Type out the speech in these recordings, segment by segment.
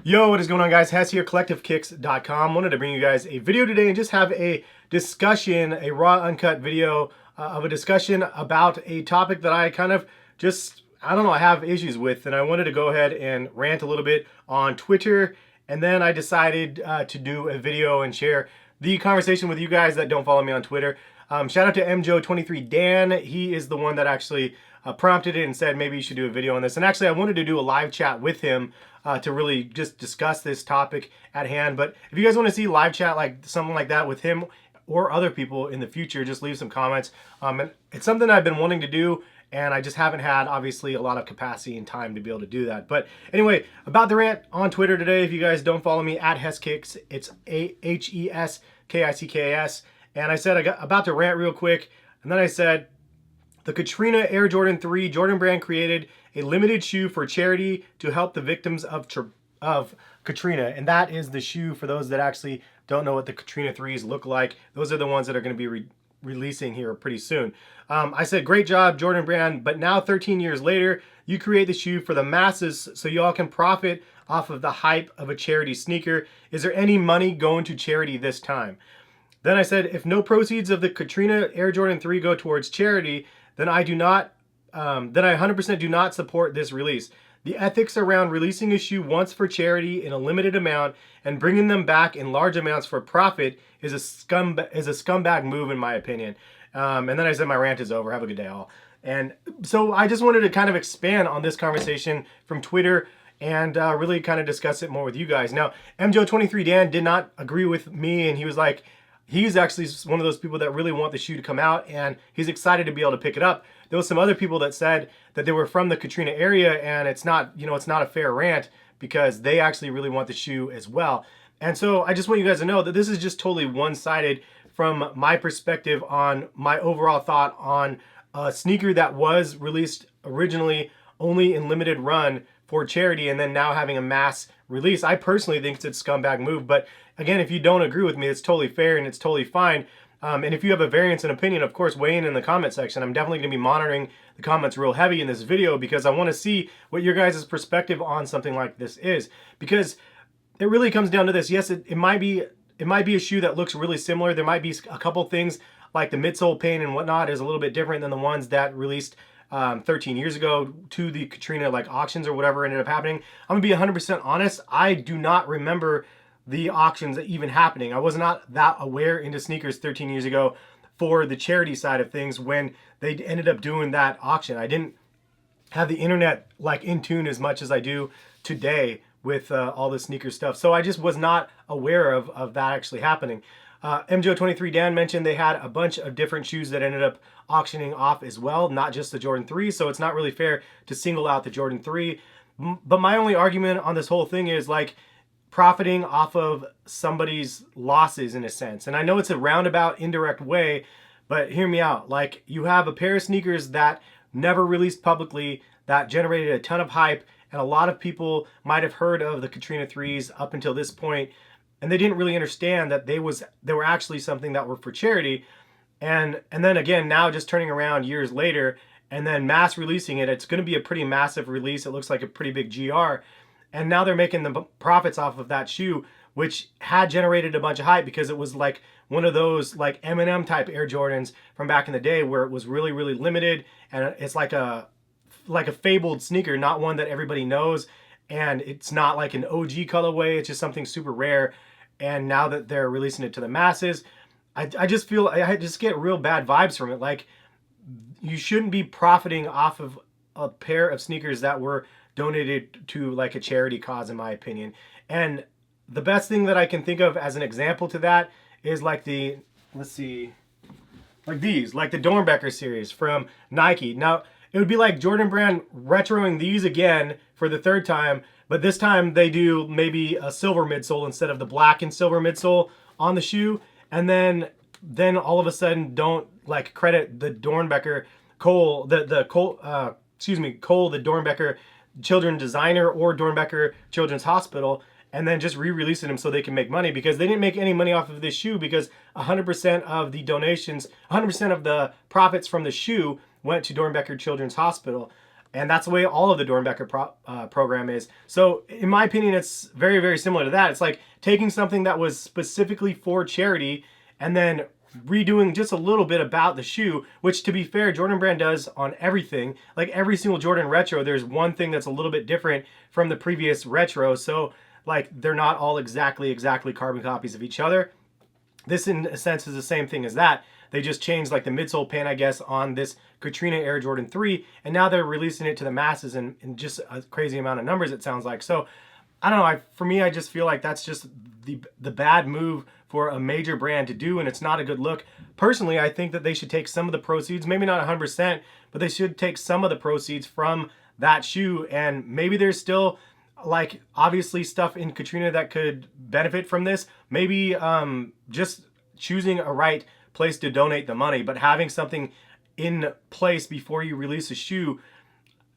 Yo, what is going on, guys? Hess here, CollectiveKicks.com. Wanted to bring you guys a video today and just have a discussion, a raw, uncut video of a discussion about a topic that I kind of just, I don't know, I have issues with. And I wanted to go ahead and rant a little bit on Twitter. And then I decided to do a video and share the conversation with you guys that don't follow me on Twitter. Shout out to MJO23Dan. He is the one that actually prompted it and said maybe you should do a video on this. And actually, I wanted to do a live chat with him to really just discuss this topic at hand. But if you guys want to see live chat, like something like that with him or other people in the future, just leave some comments. And it's something I've been wanting to do, and I just haven't had, obviously, a lot of capacity and time to be able to do that. But anyway, about the rant on Twitter today, if you guys don't follow me, at HessKicks, it's HESKICKS. And I said I got about to rant real quick, and then I said, the Katrina Air Jordan 3 Jordan brand created a limited shoe for charity to help the victims of Katrina. And that is the shoe, for those that actually don't know what the Katrina 3s look like. Those are the ones that are going to be releasing here pretty soon. I said, great job, Jordan brand. But now 13 years later, you create the shoe for the masses so y'all can profit off of the hype of a charity sneaker. Is there any money going to charity this time? Then I said, if no proceeds of the Katrina Air Jordan 3 go towards charity, then I 100% do not support this release. The ethics around releasing a shoe once for charity in a limited amount and bringing them back in large amounts for profit is a scumbag move, in my opinion. And then I said, my rant is over. Have a good day, all. And so I just wanted to kind of expand on this conversation from Twitter and really kind of discuss it more with you guys. Now, MJO23Dan did not agree with me, and he was like, he's actually one of those people that really want the shoe to come out, and he's excited to be able to pick it up. There was some other people that said that they were from the Katrina area, and it's not, it's not a fair rant because they actually really want the shoe as well. And so I just want you guys to know that this is just totally one-sided from my perspective on my overall thought on a sneaker that was released originally only in limited run for charity and then now having a mass release. I personally think it's a scumbag move, but again, if you don't agree with me, it's totally fair and it's totally fine. And if you have a variance in opinion, of course, weigh in the comment section. I'm definitely going to be monitoring the comments real heavy in this video because I want to see what your guys' perspective on something like this is. Because it really comes down to this. Yes, it might be a shoe that looks really similar. There might be a couple things like the midsole paint and whatnot is a little bit different than the ones that released 13 years ago to the Katrina auctions or whatever ended up happening. I'm gonna be 100% honest. I do not remember the auctions even happening. I was not that aware into sneakers 13 years ago for the charity side of things when they ended up doing that auction. I didn't have the internet in tune as much as I do today with all the sneaker stuff. So I just was not aware of that actually happening. MJO23Dan mentioned they had a bunch of different shoes that ended up auctioning off as well, not just the Jordan 3. So it's not really fair to single out the Jordan 3. But my only argument on this whole thing is profiting off of somebody's losses in a sense. And I know it's a roundabout, indirect way, but hear me out. You have a pair of sneakers that never released publicly that generated a ton of hype, and a lot of people might have heard of the Katrina 3s up until this point, and they didn't really understand that they were actually something that were for charity. And then again, now just turning around years later and then mass releasing it, it's going to be a pretty massive release. It looks like a pretty big GR. And now they're making the profits off of that shoe, which had generated a bunch of hype because it was one of those Eminem type Air Jordans from back in the day where it was really, really limited. And it's like a fabled sneaker, not one that everybody knows. And it's not like an OG colorway. It's just something super rare. And now that they're releasing it to the masses, I just feel, I just get real bad vibes from it. You shouldn't be profiting off of a pair of sneakers that were donated to a charity cause, in my opinion. And the best thing that I can think of as an example to that is the Dornbecker series from Nike. Now, it would be like Jordan Brand retroing these again for the third time, but this time they do maybe a silver midsole instead of the black and silver midsole on the shoe. And then all of a sudden don't credit the Dornbecker Cole, the Dornbecker children designer or Dornbecker Children's Hospital, and then just re-releasing them so they can make money, because they didn't make any money off of this shoe because 100% of the donations, 100% of the profits from the shoe went to Dornbecker Children's Hospital. And that's the way all of the Dornbecker program is. So in my opinion, it's very, very similar to that. It's like taking something that was specifically for charity and then redoing just a little bit about the shoe, which to be fair, Jordan Brand does on everything. Like every single Jordan retro, there's one thing that's a little bit different from the previous retro. So like they're not all exactly carbon copies of each other. This in a sense is the same thing as that. They just changed like the midsole pin, I guess, on this Katrina Air Jordan 3, and now they're releasing it to the masses in just a crazy amount of numbers, it sounds like. So I don't know, for me, I just feel like that's just the bad move for a major brand to do, and it's not a good look. Personally, I think that they should take some of the proceeds, maybe not 100%, but they should take some of the proceeds from that shoe, and maybe there's still like obviously stuff in Katrina that could benefit from this. Maybe just choosing a right place to donate the money, but having something in place before you release a shoe,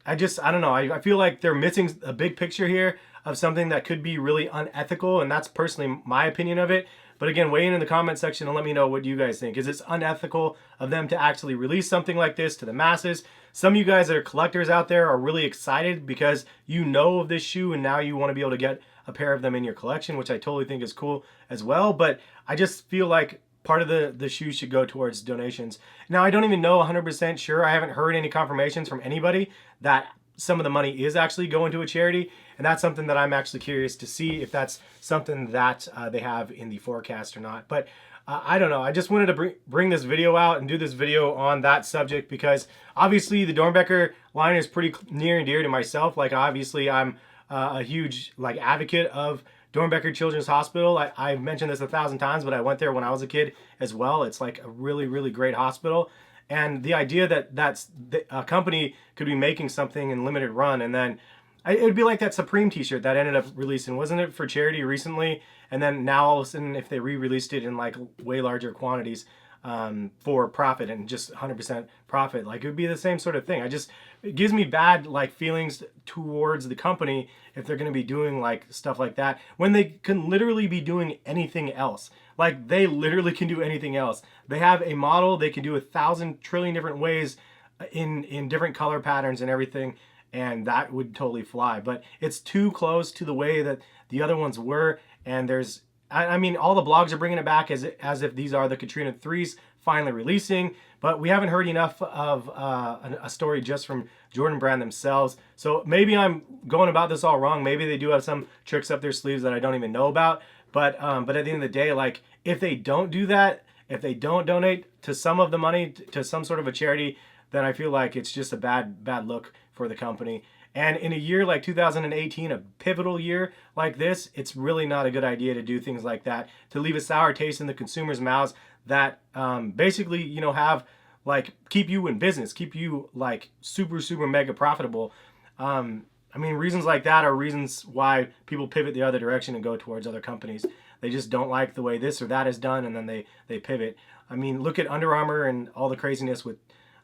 I don't know. I feel like they're missing a big picture here of something that could be really unethical, and that's personally my opinion of it. But again, weigh in the comment section and let me know what you guys think. Is it unethical of them to actually release something like this to the masses? Some of you guys that are collectors out there are really excited because you know of this shoe and now you want to be able to get a pair of them in your collection, which I totally think is cool as well. But I just feel like part of the shoe should go towards donations. Now, I don't even know 100% sure. I haven't heard any confirmations from anybody that some of the money is actually going to a charity. And that's something that I'm actually curious to see if that's something that they have in the forecast or not. But I don't know. I just wanted to bring this video out and do this video on that subject because obviously the Dornbecker line is pretty near and dear to myself. Like obviously I'm a huge like advocate of Dornbecker Children's Hospital. I've mentioned this 1,000 times, but I went there when I was a kid as well. It's like a really, really great hospital. And the idea that a company could be making something in limited run and then it would be like that Supreme t-shirt that ended up releasing. Wasn't it for charity recently? And then now all of a sudden, if they re-released it in like way larger quantities for profit and just 100% profit, like it would be the same sort of thing. It gives me bad like feelings towards the company if they're going to be doing like stuff like that when they can literally be doing anything else. Like they literally can do anything else. They have a model. They can do 1,000 trillion different ways in different color patterns and everything. And that would totally fly, but it's too close to the way that the other ones were. And there's, I mean, all the blogs are bringing it back as if these are the Katrina 3s finally releasing, but we haven't heard enough of a story just from Jordan Brand themselves. So maybe I'm going about this all wrong. Maybe they do have some tricks up their sleeves that I don't even know about. But at the end of the day, like if they don't do that, if they don't donate to some of the money to some sort of a charity, then I feel like it's just a bad look for the company. And in a year like 2018, a pivotal year like this, it's really not a good idea to do things like that, to leave a sour taste in the consumers' mouths that basically, you know, have like keep you in business, keep you like super mega profitable. I mean, reasons like that are reasons why people pivot the other direction and go towards other companies. They just don't like the way this or that is done, and then they pivot. I mean, look at Under Armour and all the craziness with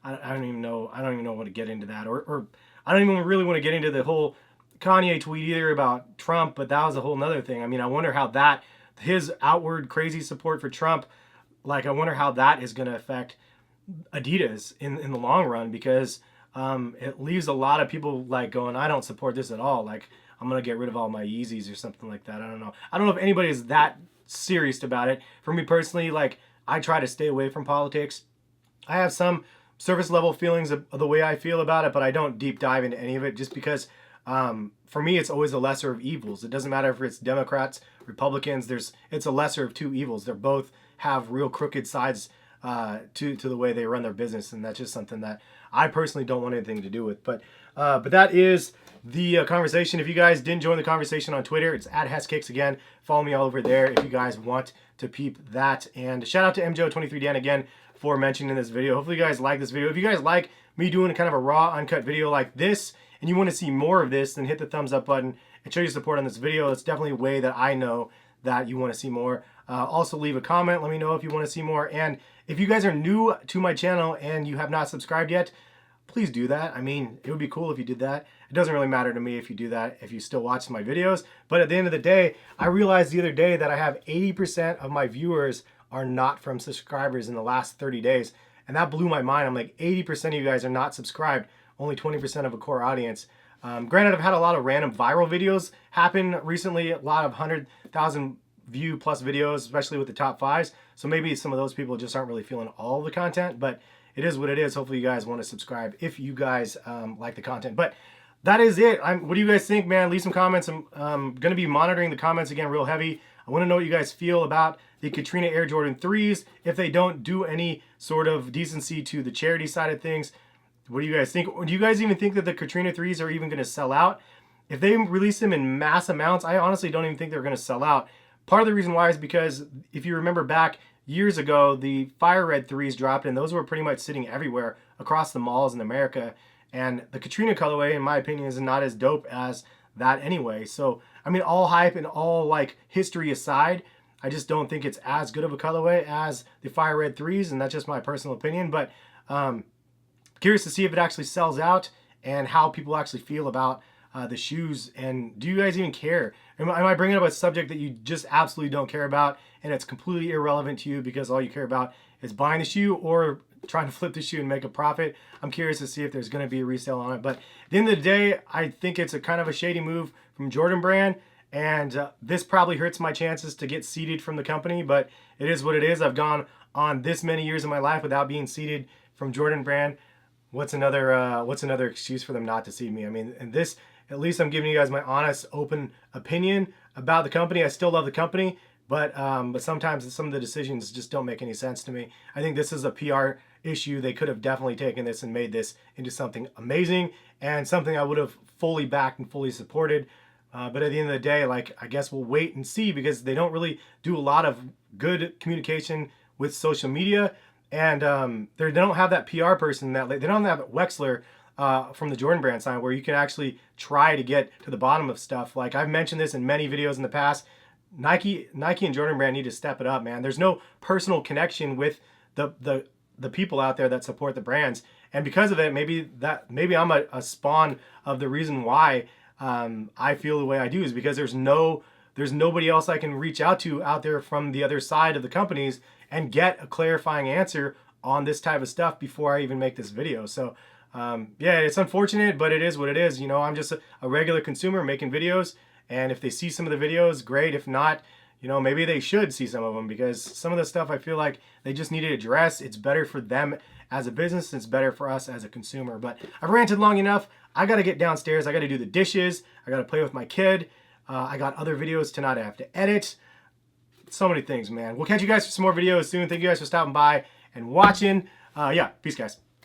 I don't even know what to get into that, or I don't even really want to get into the whole Kanye tweet either about Trump, but that was a whole nother thing. I mean, I wonder how his outward crazy support for Trump, like I wonder how that is going to affect Adidas in the long run, because it leaves a lot of people like going, I don't support this at all. Like I'm going to get rid of all my Yeezys or something like that. I don't know. I don't know if anybody is that serious about it. For me personally, like I try to stay away from politics. I have some surface level feelings of the way I feel about it, but I don't deep dive into any of it just because for me it's always the lesser of evils. It doesn't matter if it's Democrats, Republicans, it's a lesser of two evils. They both have real crooked sides to the way they run their business, and that's just something that I personally don't want anything to do with. But that is the conversation. If you guys didn't join the conversation on Twitter, it's at HessKicks again. Follow me all over there if you guys want to peep that. And shout out to MJO23Dan again for mentioning this video. Hopefully you guys like this video. If you guys like me doing kind of a raw, uncut video like this, and you want to see more of this, then hit the thumbs up button and show your support on this video. It's definitely a way that I know that you want to see more. Also leave a comment. Let me know if you want to see more. And if you guys are new to my channel and you have not subscribed yet, please do that. I mean, it would be cool if you did that. It doesn't really matter to me if you do that, if you still watch my videos. But at the end of the day, I realized the other day that I have 80% of my viewers are not from subscribers in the last 30 days. And that blew my mind. I'm like, 80% of you guys are not subscribed. only 20% of a core audience. Granted, I've had a lot of random viral videos happen recently, a lot of 100,000 view plus videos, especially with the top fives. So maybe some of those people just aren't really feeling all of the content, but it is what it is. Hopefully you guys want to subscribe if you guys like the content. But that is it. What do you guys think, man? Leave some comments. I'm going to be monitoring the comments again real heavy. I want to know what you guys feel about the Katrina Air Jordan 3s. If they don't do any sort of decency to the charity side of things, what do you guys think? Or do you guys even think that the Katrina 3s are even going to sell out? If they release them in mass amounts, I honestly don't even think they're going to sell out. Part of the reason why is because if you remember back years ago, the Fire Red 3s dropped, and those were pretty much sitting everywhere across the malls in America. And the Katrina colorway, in my opinion, is not as dope as that anyway. So, I mean, all hype and all like history aside, I just don't think it's as good of a colorway as the Fire Red 3s, and that's just my personal opinion. But curious to see if it actually sells out and how people actually feel about the shoes. And do you guys even care? Am I bringing up a subject that you just absolutely don't care about and it's completely irrelevant to you because all you care about is buying the shoe or trying to flip the shoe and make a profit? I'm curious to see if there's going to be a resale on it. But at the end of the day, I think it's a kind of a shady move from Jordan Brand. And this probably hurts my chances to get seeded from the company, but it is what it is. I've gone on this many years of my life without being seeded from Jordan Brand. What's another excuse for them not to seed me? I mean, and this, at least I'm giving you guys my honest, open opinion about the company. I still love the company, but sometimes some of the decisions just don't make any sense to me. I think this is a PR issue. They could have definitely taken this and made this into something amazing and something I would have fully backed and fully supported. But at the end of the day, like, I guess we'll wait and see because they don't really do a lot of good communication with social media. And they don't have that PR person that they don't have Wexler from the Jordan Brand side where you can actually try to get to the bottom of stuff. Like I've mentioned this in many videos in the past, Nike and Jordan Brand need to step it up, man. There's no personal connection with the people out there that support the brands, and because of it, maybe I'm a spawn of the reason why I feel the way I do is because there's nobody else I can reach out to out there from the other side of the companies and get a clarifying answer on this type of stuff before I even make this video. So yeah, it's unfortunate, but it is what it is. You know, I'm just a regular consumer making videos, and if they see some of the videos, great. If not, you know, maybe they should see some of them because some of the stuff I feel like they just need to address. It's better for them as a business. It's better for us as a consumer. But I've ranted long enough. I got to get downstairs. I got to do the dishes. I got to play with my kid. I got other videos tonight I have to edit. So many things, man. We'll catch you guys for some more videos soon. Thank you guys for stopping by and watching. Yeah, peace, guys.